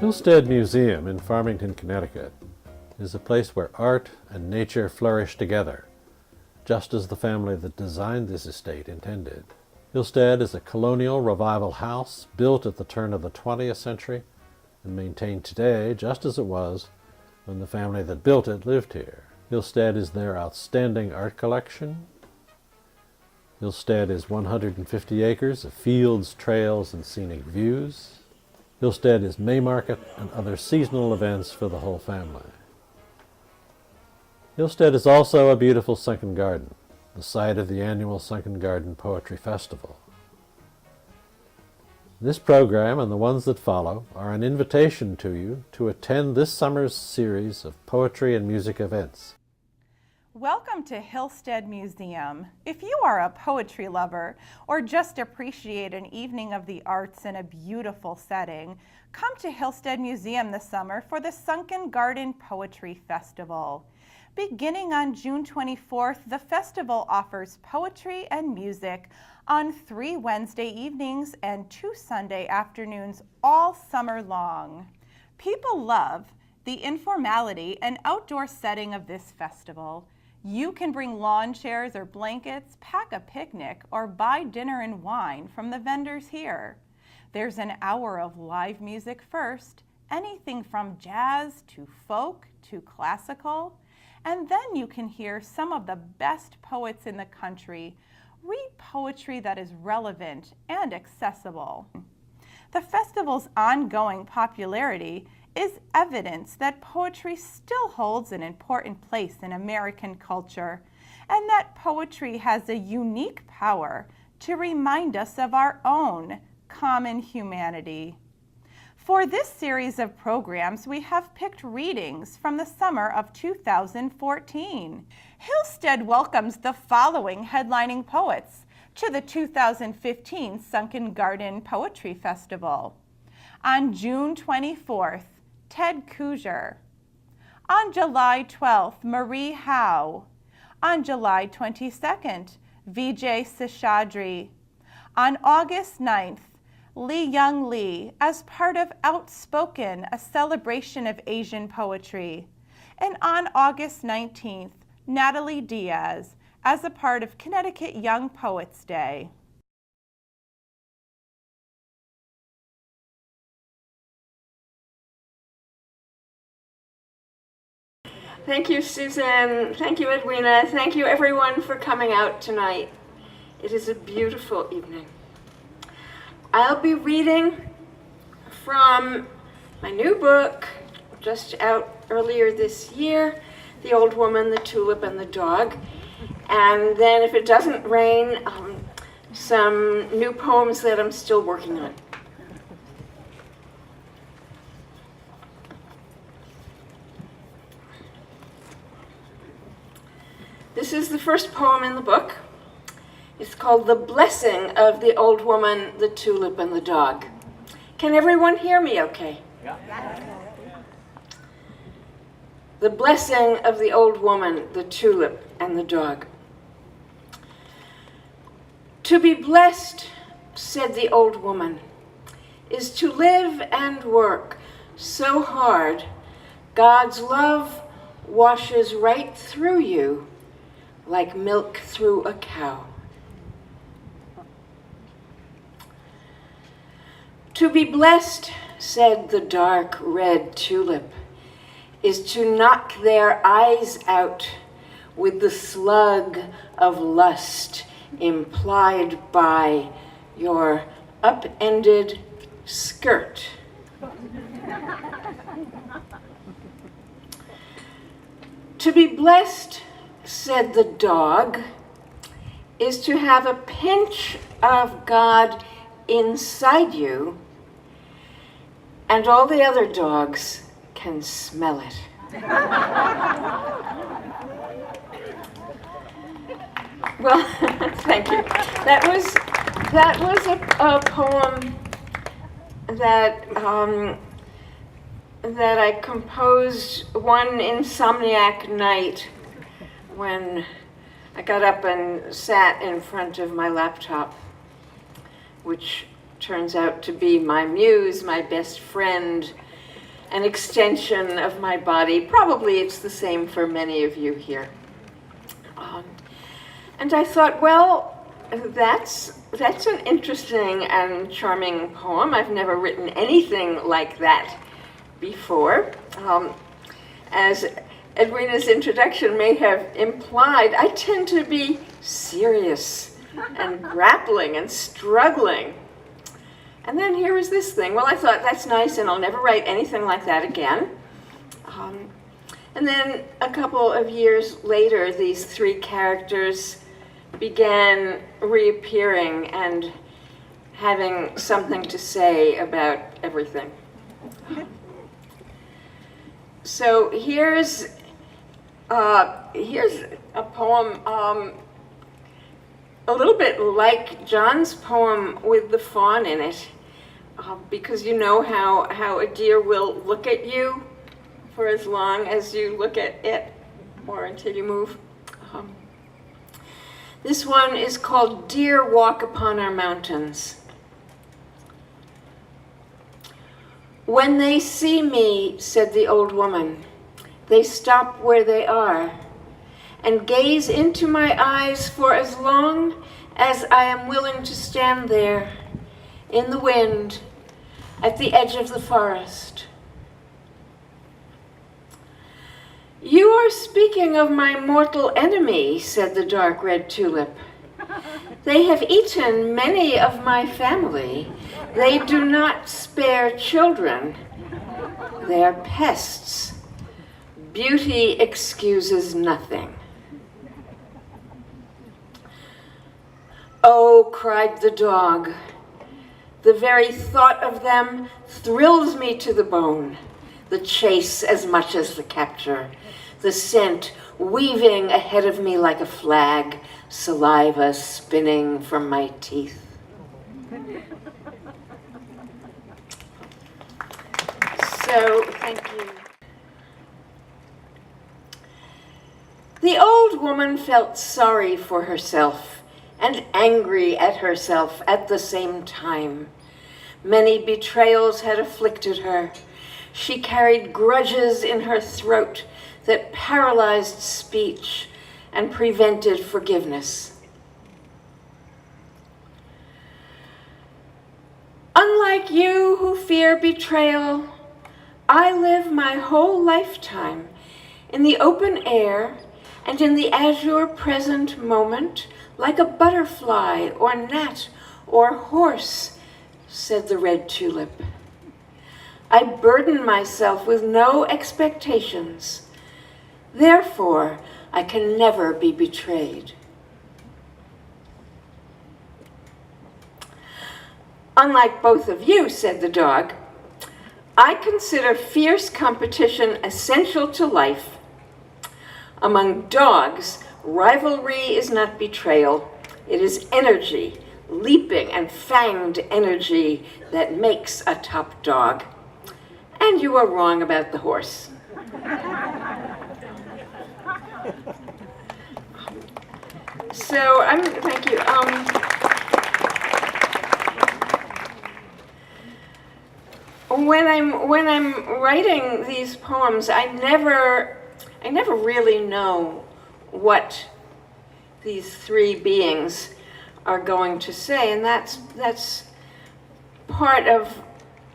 Hillstead Museum in Farmington, Connecticut is a place where art and nature flourish together, just as the family that designed this estate intended. Hillstead is a colonial revival house built at the turn of the 20th century and maintained today just as it was when the family that built it lived here. Hillstead is their outstanding art collection. Hillstead is 150 acres of fields, trails, and scenic views. Hillstead is May Market and other seasonal events for the whole family. Hillstead is also a beautiful sunken garden, the site of the annual Sunken Garden Poetry Festival. This program and the ones that follow are an invitation to you to attend this summer's series of poetry and music events. Welcome to Hillstead Museum. If you are a poetry lover or just appreciate an evening of the arts in a beautiful setting, come to Hillstead Museum this summer for the Sunken Garden Poetry Festival. Beginning on June 24th, the festival offers poetry and music on 3 Wednesday evenings and 2 Sunday afternoons all summer long. People love the informality and outdoor setting of this festival. You can bring lawn chairs or blankets, pack a picnic, or buy dinner and wine from the vendors here. There's an hour of live music first, anything from jazz to folk to classical, and then you can hear some of the best poets in the country read poetry that is relevant and accessible. The festival's ongoing popularity is evidence that poetry still holds an important place in American culture, and that poetry has a unique power to remind us of our own common humanity. For this series of programs, we have picked readings from the summer of 2014. Hillstead welcomes the following headlining poets to the 2015 Sunken Garden Poetry Festival. On June 24th, Ted Kooser. On July 12th, Marie Howe. On July 22nd, Vijay Seshadri. On August 9th, Lee Young Lee as part of Outspoken, a celebration of Asian poetry. And on August 19th, Natalie Diaz as a part of Connecticut Young Poets Day. Thank you, Susan. Thank you, Edwina. Thank you, everyone, for coming out tonight. It is a beautiful evening. I'll be reading from my new book, just out earlier this year, The Old Woman, the Tulip, and the Dog. And then, if it doesn't rain, some new poems that I'm still working on. This is the first poem in the book. It's called The Blessing of the Old Woman, the Tulip, and the Dog. Can everyone hear me okay? Yeah. The Blessing of the Old Woman, the Tulip, and the Dog. To be blessed, said the old woman, is to live and work so hard, God's love washes right through you like milk through a cow. To be blessed, said the dark red tulip, is to knock their eyes out with the slug of lust implied by your upended skirt. To be blessed, said the dog, is to have a pinch of God inside you, and all the other dogs can smell it. Well, thank you. That was a poem that I composed one insomniac night when I got up and sat in front of my laptop, which turns out to be my muse, my best friend, an extension of my body. Probably it's the same for many of you here. And I thought, well, that's an interesting and charming poem. I've never written anything like that before. As Edwina's introduction may have implied, I tend to be serious and grappling and struggling. And then here was this thing. Well, I thought, that's nice, and I'll never write anything like that again. And then a couple of years later, these three characters began reappearing and having something to say about everything. So here's a poem a little bit like John's poem with the fawn in it, because you know how a deer will look at you for as long as you look at it, or until you move. This one is called Deer Walk Upon Our Mountains. When they see me, said the old woman, they stop where they are and gaze into my eyes for as long as I am willing to stand there in the wind at the edge of the forest. You are speaking of my mortal enemy, said the dark red tulip. They have eaten many of my family. They do not spare children. They are pests. Beauty excuses nothing. Oh, cried the dog, the very thought of them thrills me to the bone. The chase as much as the capture, the scent weaving ahead of me like a flag, saliva spinning from my teeth. So, thank you. The old woman felt sorry for herself and angry at herself at the same time. Many betrayals had afflicted her. She carried grudges in her throat that paralyzed speech and prevented forgiveness. Unlike you who fear betrayal, I live my whole lifetime in the open air and in the azure present moment, like a butterfly or gnat or horse, said the red tulip. I burden myself with no expectations. Therefore, I can never be betrayed. Unlike both of you, said the dog, I consider fierce competition essential to life. Among dogs, rivalry is not betrayal. It is energy, leaping and fanged energy that makes a top dog. And you are wrong about the horse. So thank you. When I'm writing these poems, I never really know what these three beings are going to say, and that's part of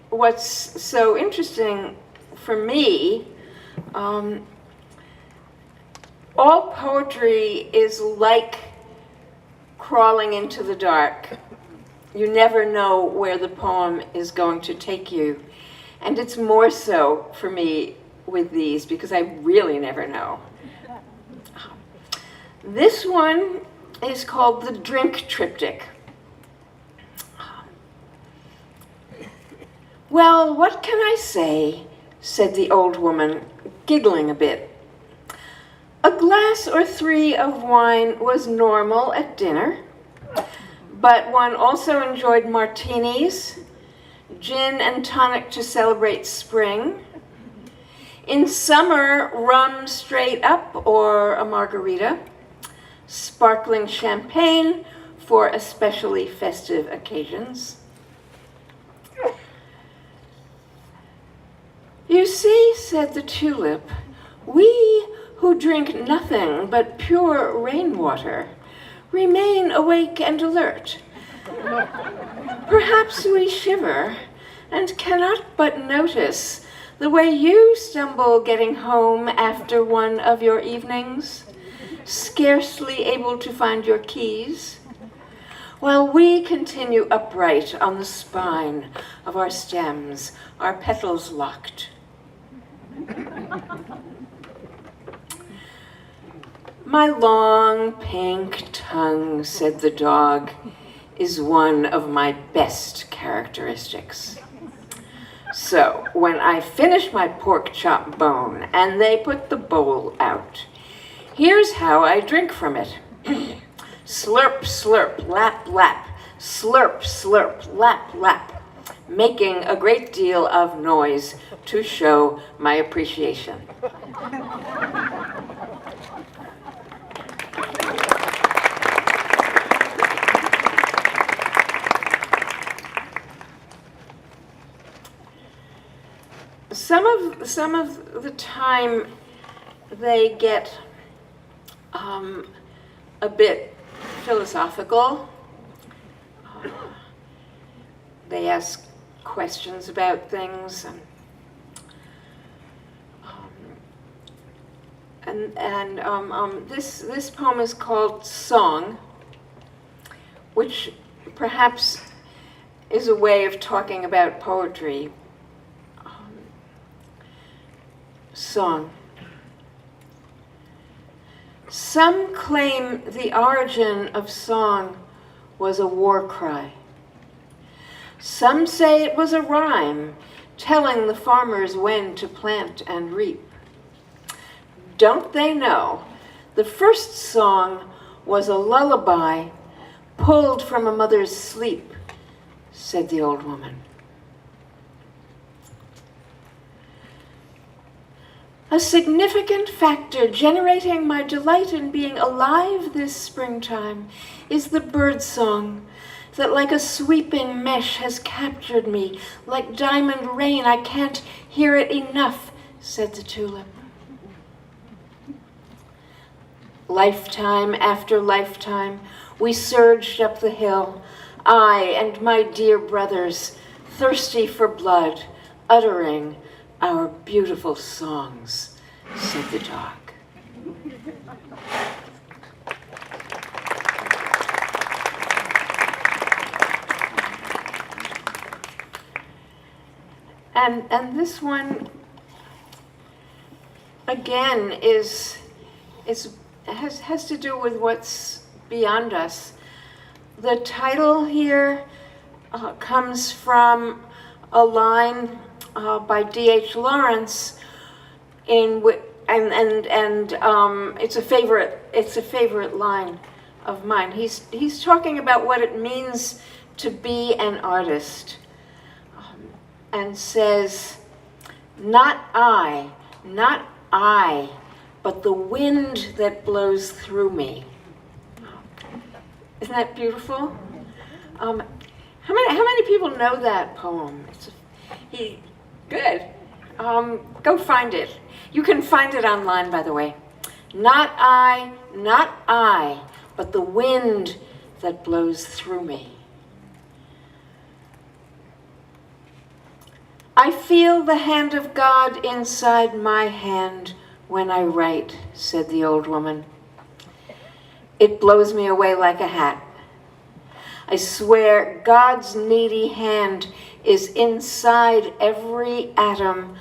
what's so interesting for me. All poetry is like crawling into the dark. You never know where the poem is going to take you. And it's more so for me with these because I really never know. This one is called the Drink Triptych. Well, what can I say, said the old woman, giggling a bit. A glass or three of wine was normal at dinner, but one also enjoyed martinis, gin and tonic to celebrate spring. In summer, rum straight up or a margarita, sparkling champagne for especially festive occasions. You see, said the tulip, we who drink nothing but pure rainwater remain awake and alert. Perhaps we shiver and cannot but notice the way you stumble getting home after one of your evenings, scarcely able to find your keys, while we continue upright on the spine of our stems, our petals locked. My long pink tongue, said the dog, is one of my best characteristics. So when I finish my pork chop bone and they put the bowl out, here's how I drink from it. Slurp, slurp, lap, lap, slurp, slurp, lap, lap, making a great deal of noise to show my appreciation. Some of the time they get a bit philosophical. They ask questions about things, this poem is called Song, which perhaps is a way of talking about poetry. Song. Some claim the origin of song was a war cry. Some say it was a rhyme telling the farmers when to plant and reap. Don't they know the first song was a lullaby pulled from a mother's sleep, said the old woman. A significant factor generating my delight in being alive this springtime is the bird song that like a sweeping mesh has captured me. Like diamond rain, I can't hear it enough, said the tulip. Lifetime after lifetime, we surged up the hill, I and my dear brothers, thirsty for blood, uttering our beautiful songs, said the dog. And this one again has to do with what's beyond us. The title here comes from a line by D.H. Lawrence, it's a favorite line of mine. He's talking about what it means to be an artist, and says, not I, but the wind that blows through me. Isn't that beautiful? How many people know that poem? Good. Go find it. You can find it online, by the way. Not I, but the wind that blows through me. I feel the hand of God inside my hand when I write, said the old woman. It blows me away like a hat. I swear God's needy hand is inside every atom,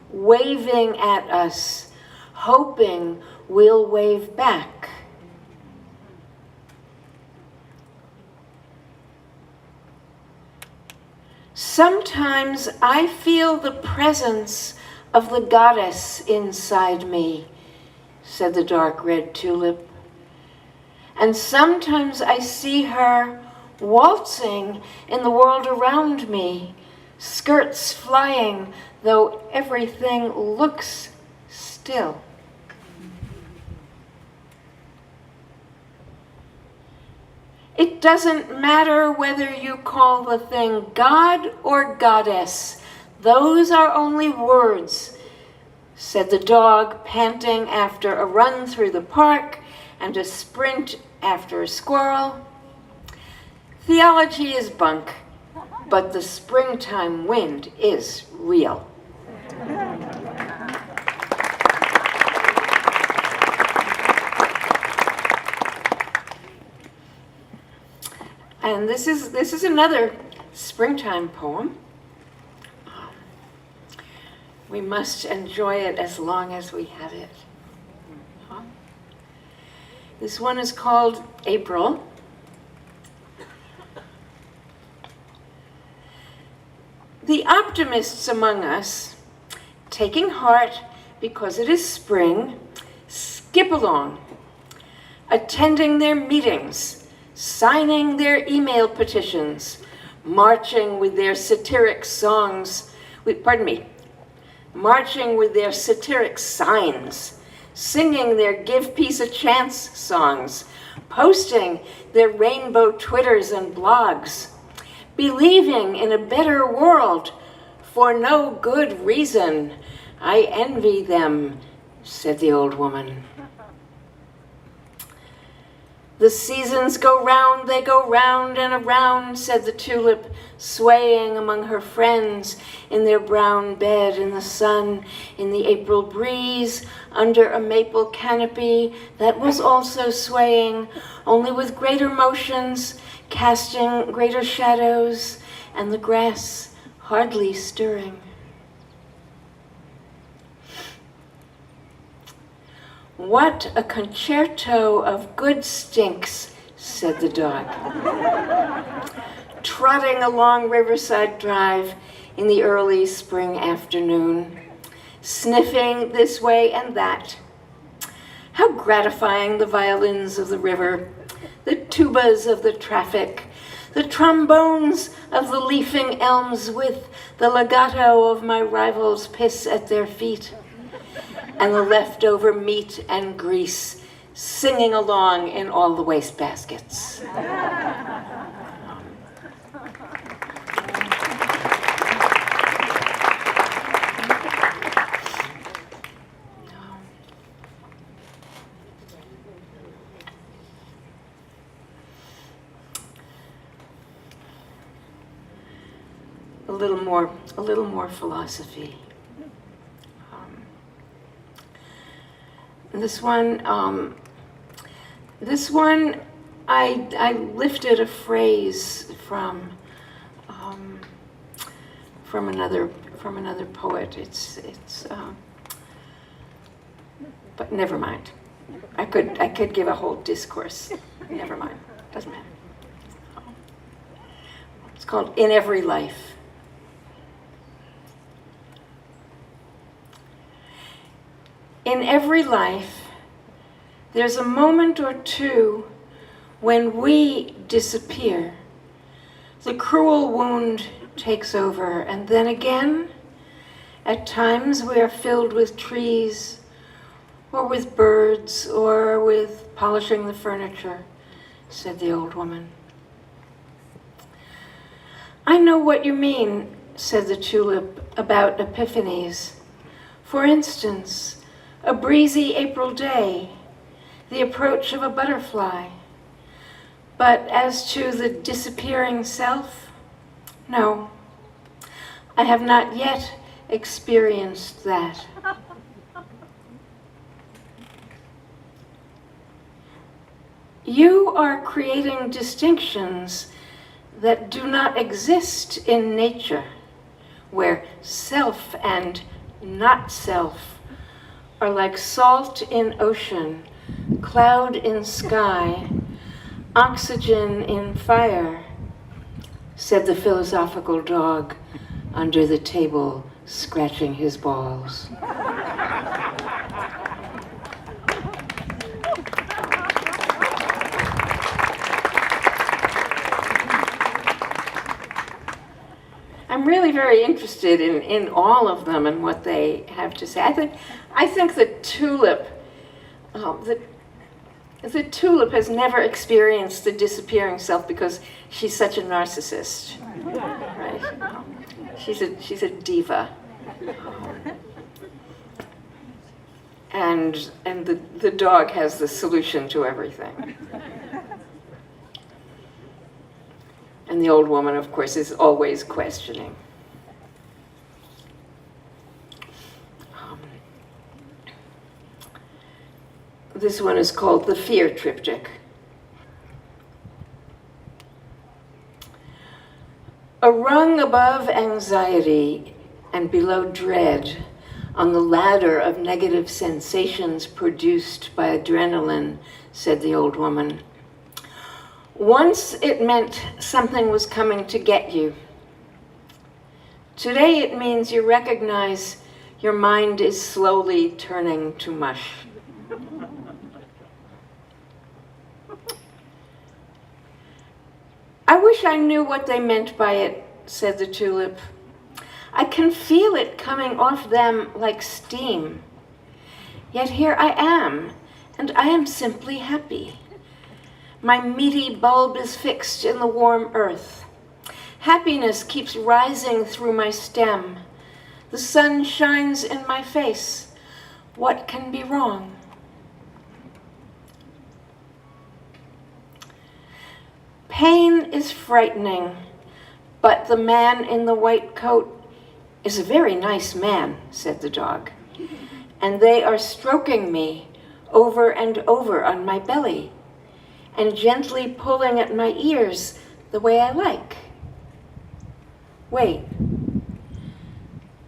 waving at us, hoping we'll wave back. Sometimes I feel the presence of the goddess inside me, said the dark red tulip. And sometimes I see her waltzing in the world around me, skirts flying, though everything looks still. It doesn't matter whether you call the thing God or goddess, Those are only words, said the dog, panting after a run through the park and a sprint after a squirrel. Theology is bunk, but the springtime wind is real. And this is another springtime poem. We must enjoy it as long as we have it. This one is called April. The optimists among us, taking heart because it is spring, skip along, attending their meetings, signing their email petitions, marching with their satiric songs, marching with their satiric signs, singing their Give Peace a Chance songs, posting their rainbow Twitters and blogs, believing in a better world for no good reason. I envy them, said the old woman. The seasons go round, they go round and around, said the tulip, swaying among her friends in their brown bed in the sun, in the April breeze, under a maple canopy that was also swaying, only with greater motions, casting greater shadows, and the grass hardly stirring. What a concerto of good stinks, said the dog, trotting along Riverside Drive in the early spring afternoon, sniffing this way and that. How gratifying the violins of the river, the tubas of the traffic, the trombones of the leafing elms with the legato of my rivals' piss at their feet, and the leftover meat and grease singing along in all the wastebaskets. A little more philosophy. This one, I lifted a phrase from another poet. But never mind. I could give a whole discourse. Never mind. Doesn't matter. It's called In Every Life. In every life, there's a moment or two when we disappear. The cruel wound takes over, and then again, at times we are filled with trees, or with birds, or with polishing the furniture, said the old woman. I know what you mean, said the tulip, about epiphanies. For instance, a breezy April day, the approach of a butterfly. But as to the disappearing self, no, I have not yet experienced that. You are creating distinctions that do not exist in nature, where self and not self are like salt in ocean, cloud in sky, oxygen in fire, said the philosophical dog under the table, scratching his balls. I'm really very interested in all of them and what they have to say. I think the tulip, The tulip has never experienced the disappearing self because she's such a narcissist, right? She's a diva. And the dog has the solution to everything. And the old woman, of course, is always questioning. This one is called the Fear Triptych. A rung above anxiety and below dread, on the ladder of negative sensations produced by adrenaline, said the old woman. Once it meant something was coming to get you. Today it means you recognize your mind is slowly turning to mush. I wish I knew what they meant by it, said the tulip. I can feel it coming off them like steam. Yet here I am, and I am simply happy. My meaty bulb is fixed in the warm earth. Happiness keeps rising through my stem. The sun shines in my face. What can be wrong? Pain is frightening, but the man in the white coat is a very nice man, said the dog. And they are stroking me over and over on my belly and gently pulling at my ears the way I like. Wait,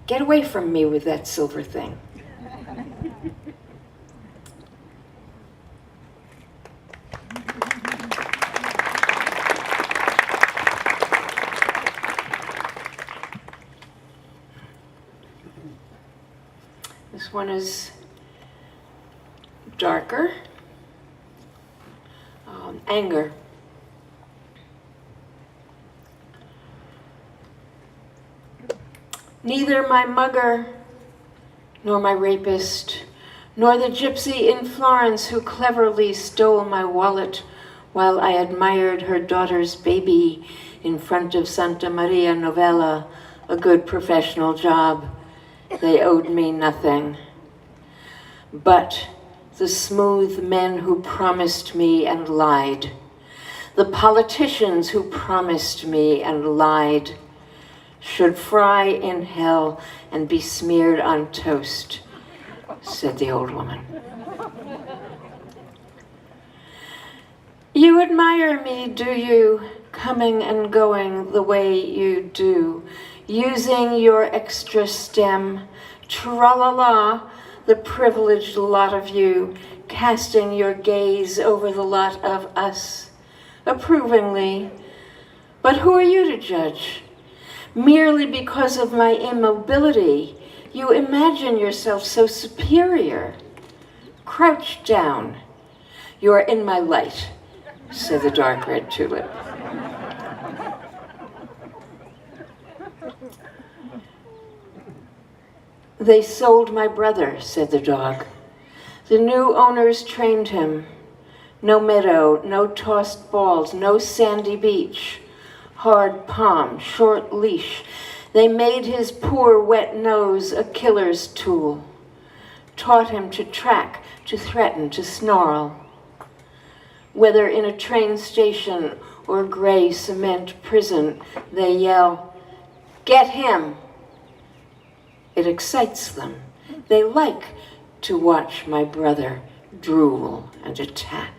get away from me with that silver thing. This one is darker. Anger. Neither my mugger, nor my rapist, nor the gypsy in Florence who cleverly stole my wallet while I admired her daughter's baby in front of Santa Maria Novella, a good professional job. They owed me nothing. But the smooth men who promised me and lied, the politicians who promised me and lied, should fry in hell and be smeared on toast, said the old woman. You admire me, do you, coming and going the way you do, using your extra stem, tra-la-la, the privileged lot of you, casting your gaze over the lot of us, approvingly. But who are you to judge? Merely because of my immobility, you imagine yourself so superior. Crouch down. You are in my light, said the dark red tulip. They sold my brother, said the dog. The new owners trained him. No meadow, no tossed balls, no sandy beach. Hard palm, short leash. They made his poor wet nose a killer's tool. Taught him to track, to threaten, to snarl. Whether in a train station or gray cement prison, they yell, "Get him!" It excites them. They like to watch my brother drool and attack.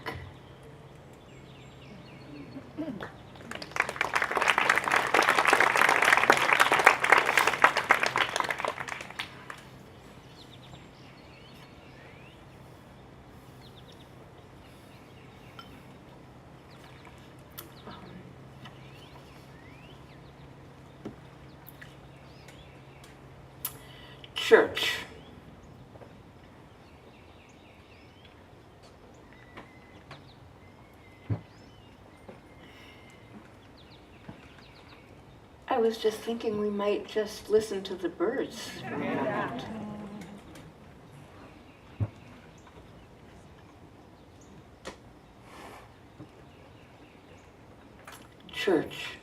Church. I was just thinking we might just listen to the birds for a moment. church.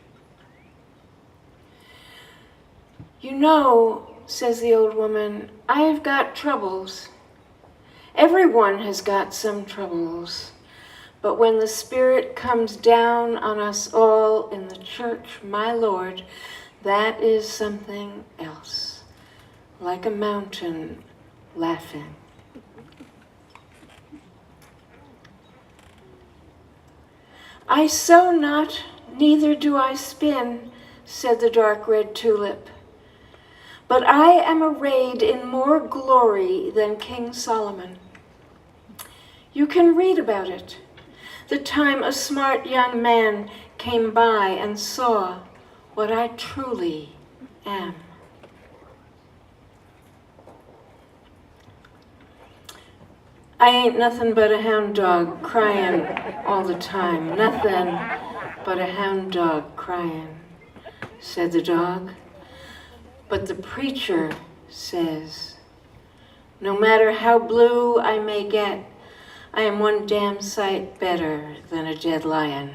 You know, says the old woman, I've got troubles. Everyone has got some troubles. But when the Spirit comes down on us all in the church, my Lord, that is something else, like a mountain laughing. I sow not, neither do I spin, said the dark red tulip. But I am arrayed in more glory than King Solomon. You can read about it, the time a smart young man came by and saw what I truly am. I ain't nothing but a hound dog crying all the time. Nothing but a hound dog crying, said the dog. But the preacher says, no matter how blue I may get, I am one damn sight better than a dead lion.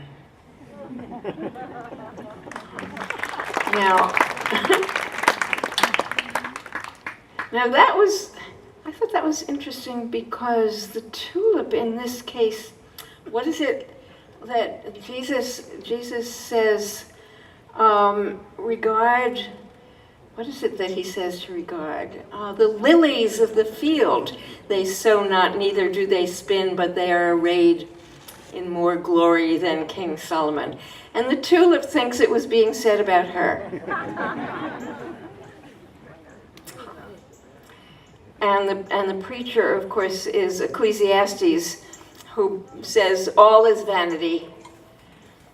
Now, I thought that was interesting because the tulip in this case, what is it that Jesus says, regard, what is it that he says to regard? The lilies of the field, they sow not, neither do they spin, but they are arrayed in more glory than King Solomon. And the tulip thinks it was being said about her. And the preacher, of course, is Ecclesiastes, who says all is vanity,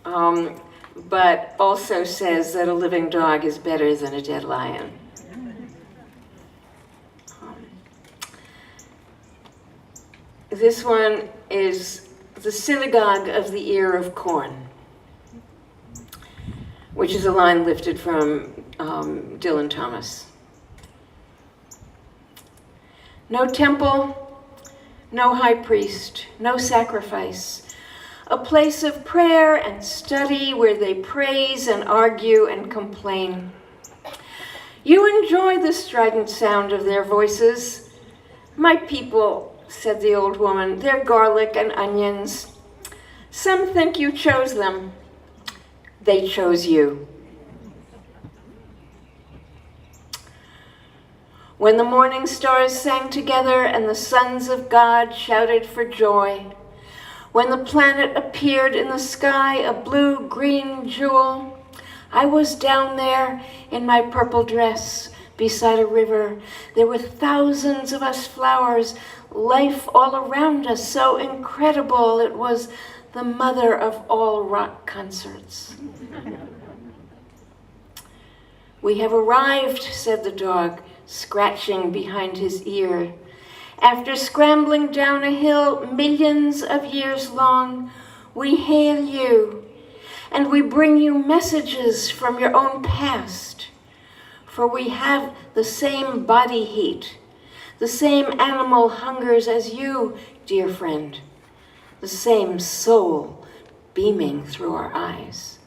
but also says that a living dog is better than a dead lion. This one is the synagogue of the ear of corn, which is a line lifted from Dylan Thomas. No temple, no high priest, no sacrifice. A place of prayer and study where they praise and argue and complain. You enjoy the strident sound of their voices. My people, said the old woman, they're garlic and onions. Some think you chose them. They chose you. When the morning stars sang together and the sons of God shouted for joy, when the planet appeared in the sky, a blue-green jewel, I was down there in my purple dress beside a river. There were thousands of us flowers, life all around us, so incredible. It was the mother of all rock concerts. We have arrived, said the dog, scratching behind his ear. After scrambling down a hill millions of years long, we hail you, and we bring you messages from your own past. For we have the same body heat, the same animal hungers as you, dear friend, the same soul beaming through our eyes.